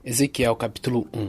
Ezequiel capítulo 1.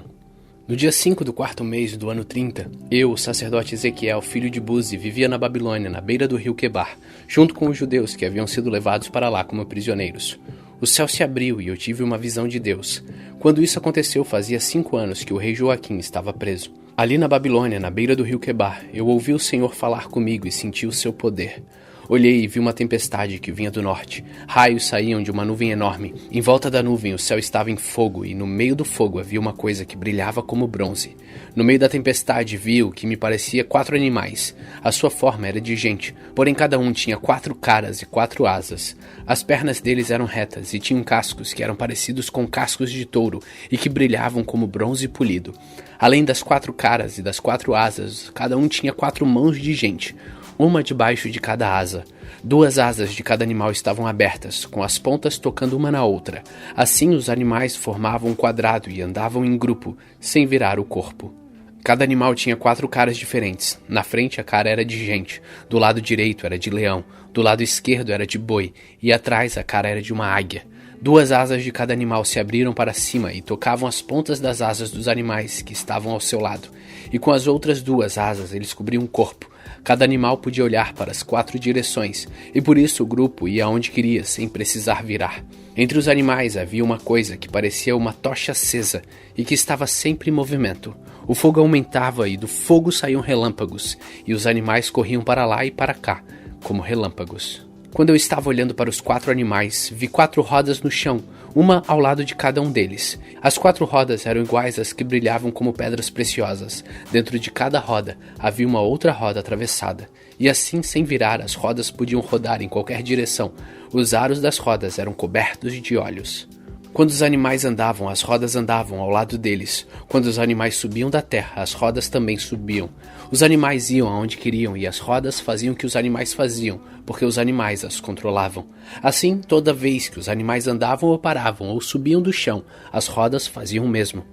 No dia 5 do quarto mês do ano 30, eu, o sacerdote Ezequiel, filho de Buzi, vivia na Babilônia, na beira do rio Quebar, junto com os judeus que haviam sido levados para lá como prisioneiros. O céu se abriu e eu tive uma visão de Deus. Quando isso aconteceu, fazia 5 anos que o rei Joaquim estava preso. Ali na Babilônia, na beira do rio Quebar, eu ouvi o Senhor falar comigo e senti o seu poder. Olhei e vi uma tempestade que vinha do norte. Raios saíam de uma nuvem enorme. Em volta da nuvem o céu estava em fogo e no meio do fogo havia uma coisa que brilhava como bronze. No meio da tempestade vi o que me parecia 4 animais. A sua forma era de gente, porém cada um tinha 4 caras e 4 asas. As pernas deles eram retas e tinham cascos que eram parecidos com cascos de touro e que brilhavam como bronze polido. Além das 4 caras e das 4 asas, cada um tinha 4 mãos de gente, uma debaixo de cada asa. 2 asas de cada animal estavam abertas, com as pontas tocando uma na outra. Assim os animais formavam um quadrado e andavam em grupo, sem virar o corpo. Cada animal tinha 4 caras diferentes. Na frente a cara era de gente, do lado direito era de leão, do lado esquerdo era de boi, e atrás a cara era de uma águia. 2 asas de cada animal se abriram para cima e tocavam as pontas das asas dos animais que estavam ao seu lado. E com as outras 2 asas eles cobriam o corpo. Cada animal podia olhar para as 4 direções, e por isso o grupo ia aonde queria, sem precisar virar. Entre os animais havia uma coisa que parecia uma tocha acesa e que estava sempre em movimento. O fogo aumentava e do fogo saíam relâmpagos, e os animais corriam para lá e para cá, como relâmpagos. Quando eu estava olhando para os 4 animais, vi 4 rodas no chão, uma ao lado de cada um deles. As 4 rodas eram iguais às que brilhavam como pedras preciosas. Dentro de cada roda havia uma outra roda atravessada. E assim, sem virar, as rodas podiam rodar em qualquer direção. Os aros das rodas eram cobertos de olhos. Quando os animais andavam, as rodas andavam ao lado deles. Quando os animais subiam da terra, as rodas também subiam. Os animais iam aonde queriam e as rodas faziam o que os animais faziam, porque os animais as controlavam. Assim, toda vez que os animais andavam ou paravam ou subiam do chão, as rodas faziam o mesmo.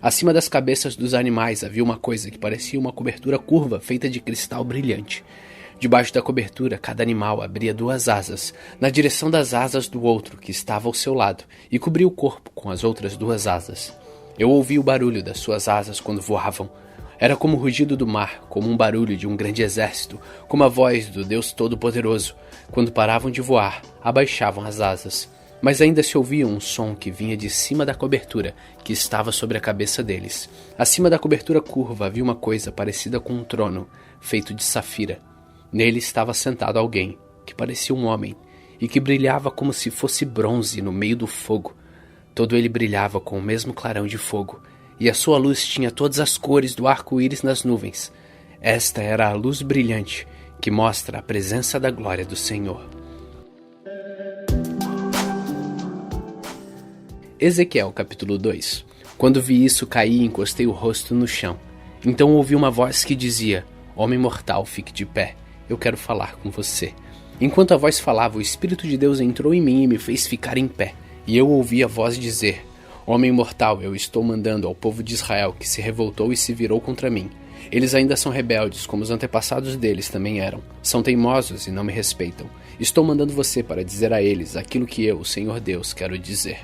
Acima das cabeças dos animais havia uma coisa que parecia uma cobertura curva feita de cristal brilhante. Debaixo da cobertura, cada animal abria 2 asas, na direção das asas do outro, que estava ao seu lado, e cobria o corpo com as outras 2 asas. Eu ouvi o barulho das suas asas quando voavam. Era como o rugido do mar, como um barulho de um grande exército, como a voz do Deus Todo-Poderoso. Quando paravam de voar, abaixavam as asas. Mas ainda se ouvia um som que vinha de cima da cobertura, que estava sobre a cabeça deles. Acima da cobertura curva havia uma coisa parecida com um trono, feito de safira. Nele estava sentado alguém, que parecia um homem, e que brilhava como se fosse bronze no meio do fogo. Todo ele brilhava com o mesmo clarão de fogo, e a sua luz tinha todas as cores do arco-íris nas nuvens. Esta era a luz brilhante, que mostra a presença da glória do Senhor. Ezequiel capítulo 2. Quando vi isso, caí e encostei o rosto no chão. Então ouvi uma voz que dizia: Homem mortal, fique de pé. Eu quero falar com você. Enquanto a voz falava, o Espírito de Deus entrou em mim e me fez ficar em pé. E eu ouvi a voz dizer: Homem mortal, eu estou mandando ao povo de Israel que se revoltou e se virou contra mim. Eles ainda são rebeldes, como os antepassados deles também eram. São teimosos e não me respeitam. Estou mandando você para dizer a eles aquilo que eu, o Senhor Deus, quero dizer.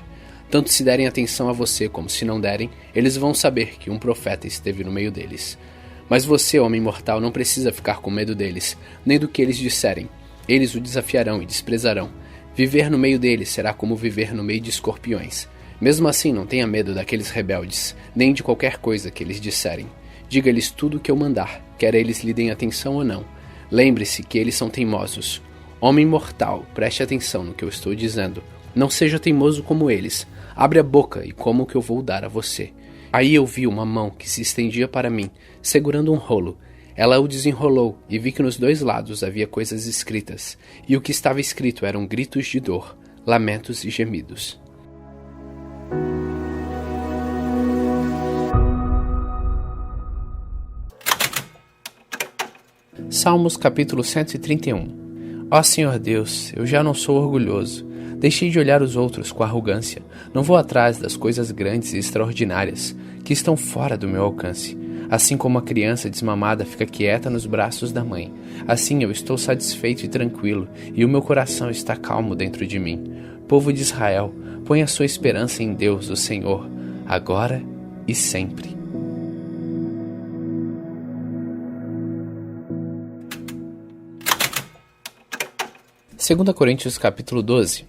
Tanto se derem atenção a você como se não derem, eles vão saber que um profeta esteve no meio deles. Mas você, homem mortal, não precisa ficar com medo deles, nem do que eles disserem. Eles o desafiarão e desprezarão. Viver no meio deles será como viver no meio de escorpiões. Mesmo assim, não tenha medo daqueles rebeldes, nem de qualquer coisa que eles disserem. Diga-lhes tudo o que eu mandar, quer eles lhe deem atenção ou não. Lembre-se que eles são teimosos. Homem mortal, preste atenção no que eu estou dizendo. Não seja teimoso como eles. Abre a boca e coma o que eu vou dar a você. Aí eu vi uma mão que se estendia para mim, segurando um rolo. Ela o desenrolou e vi que nos 2 lados havia coisas escritas, e o que estava escrito eram gritos de dor, lamentos e gemidos. Salmos capítulo 131. Ó Senhor Deus, eu já não sou orgulhoso. Deixei de olhar os outros com arrogância. Não vou atrás das coisas grandes e extraordinárias que estão fora do meu alcance. Assim como a criança desmamada fica quieta nos braços da mãe, assim eu estou satisfeito e tranquilo, e o meu coração está calmo dentro de mim. Povo de Israel, põe a sua esperança em Deus, o Senhor. agora e sempre. Segunda Coríntios capítulo 12.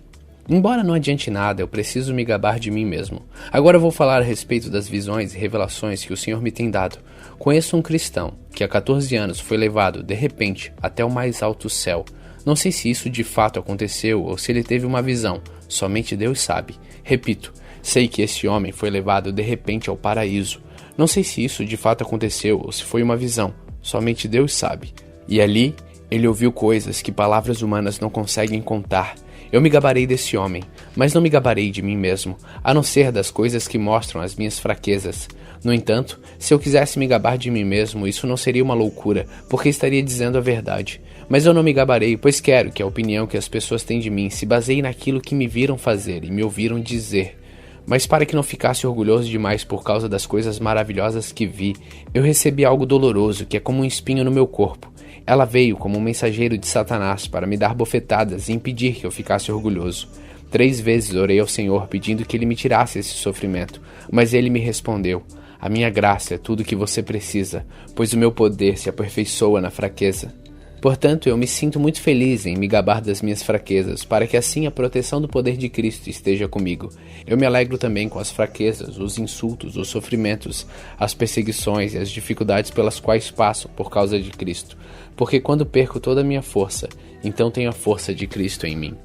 Embora não adiante nada, eu preciso me gabar de mim mesmo. Agora eu vou falar a respeito das visões e revelações que o Senhor me tem dado. Conheço um cristão que há 14 anos foi levado, de repente, até o mais alto céu. Não sei se isso de fato aconteceu ou se ele teve uma visão. Somente Deus sabe. Repito, sei que esse homem foi levado de repente ao paraíso. Não sei se isso de fato aconteceu ou se foi uma visão. Somente Deus sabe. E ali, ele ouviu coisas que palavras humanas não conseguem contar. Eu me gabarei desse homem, mas não me gabarei de mim mesmo, a não ser das coisas que mostram as minhas fraquezas. No entanto, se eu quisesse me gabar de mim mesmo, isso não seria uma loucura, porque estaria dizendo a verdade. Mas eu não me gabarei, pois quero que a opinião que as pessoas têm de mim se baseie naquilo que me viram fazer e me ouviram dizer. Mas para que não ficasse orgulhoso demais por causa das coisas maravilhosas que vi, eu recebi algo doloroso que é como um espinho no meu corpo. Ela veio como um mensageiro de Satanás para me dar bofetadas e impedir que eu ficasse orgulhoso. 3 vezes orei ao Senhor pedindo que Ele me tirasse esse sofrimento, mas Ele me respondeu: a minha graça é tudo o que você precisa, pois o meu poder se aperfeiçoa na fraqueza. Portanto, eu me sinto muito feliz em me gabar das minhas fraquezas, para que assim a proteção do poder de Cristo esteja comigo. Eu me alegro também com as fraquezas, os insultos, os sofrimentos, as perseguições e as dificuldades pelas quais passo por causa de Cristo. Porque quando perco toda a minha força, então tenho a força de Cristo em mim.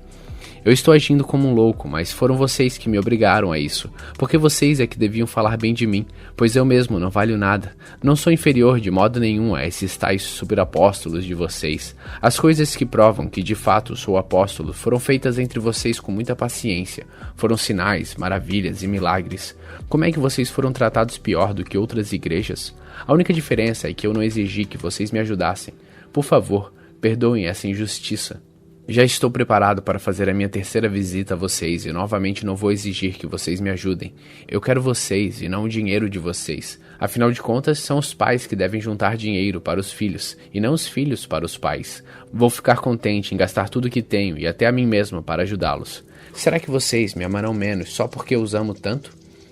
Eu estou agindo como um louco, mas foram vocês que me obrigaram a isso, porque vocês é que deviam falar bem de mim, pois eu mesmo não valho nada. Não sou inferior de modo nenhum a esses tais superapóstolos de vocês. As coisas que provam que de fato sou apóstolo foram feitas entre vocês com muita paciência. Foram sinais, maravilhas e milagres. Como é que vocês foram tratados pior do que outras igrejas? A única diferença é que eu não exigi que vocês me ajudassem. Por favor, perdoem essa injustiça. Já estou preparado para fazer a minha 3ª visita a vocês e novamente não vou exigir que vocês me ajudem. Eu quero vocês e não o dinheiro de vocês. Afinal de contas, são os pais que devem juntar dinheiro para os filhos e não os filhos para os pais. Vou ficar contente em gastar tudo o que tenho e até a mim mesmo para ajudá-los. Será que vocês me amarão menos só porque eu os amo tanto?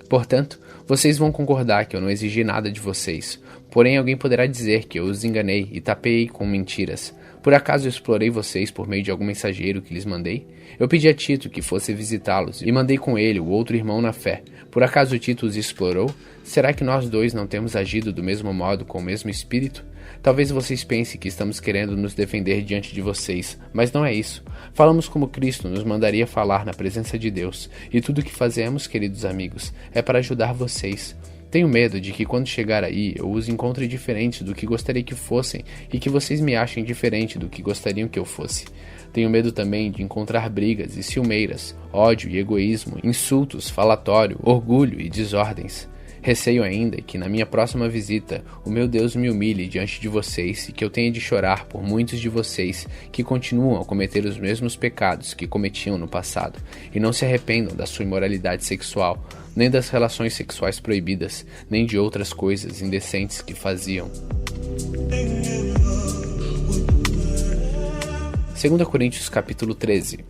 Portanto, vocês vão concordar que eu não exigi nada de vocês. Porém, alguém poderá dizer que eu os enganei e tapeei com mentiras. Por acaso eu explorei vocês por meio de algum mensageiro que lhes mandei? Eu pedi a Tito que fosse visitá-los e mandei com ele o outro irmão na fé. Por acaso Tito os explorou? Será que nós dois não temos agido do mesmo modo com o mesmo espírito? Talvez vocês pensem que estamos querendo nos defender diante de vocês, mas não é isso. Falamos como Cristo nos mandaria falar na presença de Deus, e tudo o que fazemos, queridos amigos, é para ajudar vocês. Tenho medo de que quando chegar aí eu os encontre diferentes do que gostaria que fossem e que vocês me achem diferente do que gostariam que eu fosse. Tenho medo também de encontrar brigas e ciumeiras, ódio e egoísmo, insultos, falatório, orgulho e desordens. Receio ainda que na minha próxima visita o meu Deus me humilhe diante de vocês e que eu tenha de chorar por muitos de vocês que continuam a cometer os mesmos pecados que cometiam no passado e não se arrependam da sua imoralidade sexual, nem das relações sexuais proibidas, nem de outras coisas indecentes que faziam. 2 Coríntios capítulo 13.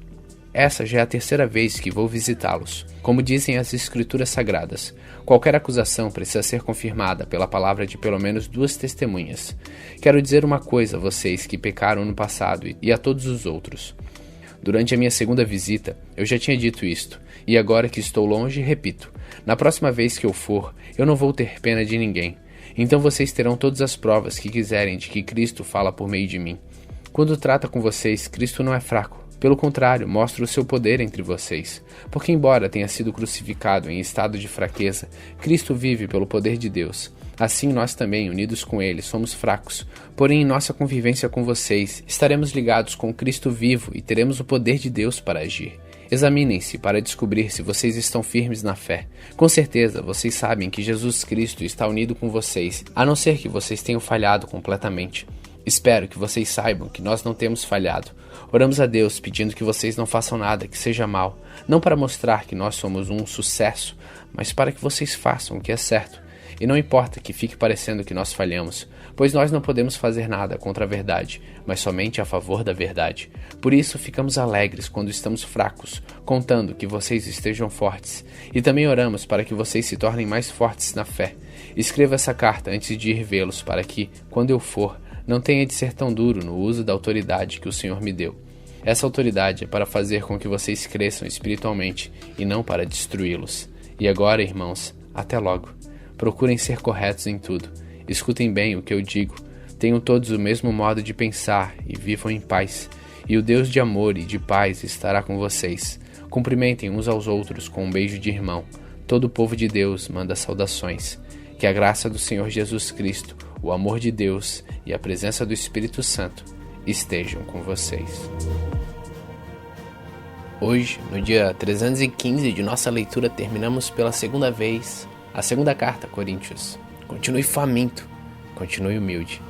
Essa já é a 3ª vez que vou visitá-los. Como dizem as Escrituras Sagradas, qualquer acusação precisa ser confirmada pela palavra de pelo menos 2 testemunhas. Quero dizer uma coisa a vocês que pecaram no passado e a todos os outros. Durante a minha 2ª visita, eu já tinha dito isto, e agora que estou longe, repito. Na próxima vez que eu for, eu não vou ter pena de ninguém. Então vocês terão todas as provas que quiserem de que Cristo fala por meio de mim. Quando trata com vocês, Cristo não é fraco. Pelo contrário, mostra o seu poder entre vocês. Porque embora tenha sido crucificado em estado de fraqueza, Cristo vive pelo poder de Deus. Assim nós também, unidos com Ele, somos fracos. Porém, em nossa convivência com vocês, estaremos ligados com Cristo vivo e teremos o poder de Deus para agir. Examinem-se para descobrir se vocês estão firmes na fé. Com certeza, vocês sabem que Jesus Cristo está unido com vocês, a não ser que vocês tenham falhado completamente. Espero que vocês saibam que nós não temos falhado. Oramos a Deus pedindo que vocês não façam nada que seja mal, não para mostrar que nós somos um sucesso, mas para que vocês façam o que é certo. E não importa que fique parecendo que nós falhamos, pois nós não podemos fazer nada contra a verdade, mas somente a favor da verdade. Por isso ficamos alegres quando estamos fracos, contando que vocês estejam fortes. E também oramos para que vocês se tornem mais fortes na fé. Escreva essa carta antes de ir vê-los, para que, quando eu for, não tenha de ser tão duro no uso da autoridade que o Senhor me deu. Essa autoridade é para fazer com que vocês cresçam espiritualmente e não para destruí-los. E agora, irmãos, até logo. Procurem ser corretos em tudo. Escutem bem o que eu digo. Tenham todos o mesmo modo de pensar e vivam em paz. E o Deus de amor e de paz estará com vocês. Cumprimentem uns aos outros com um beijo de irmão. Todo o povo de Deus manda saudações. Que a graça do Senhor Jesus Cristo, o amor de Deus e a presença do Espírito Santo estejam com vocês. Hoje, no dia 315 de nossa leitura, terminamos pela segunda vez a segunda carta a Coríntios. Continue faminto, continue humilde.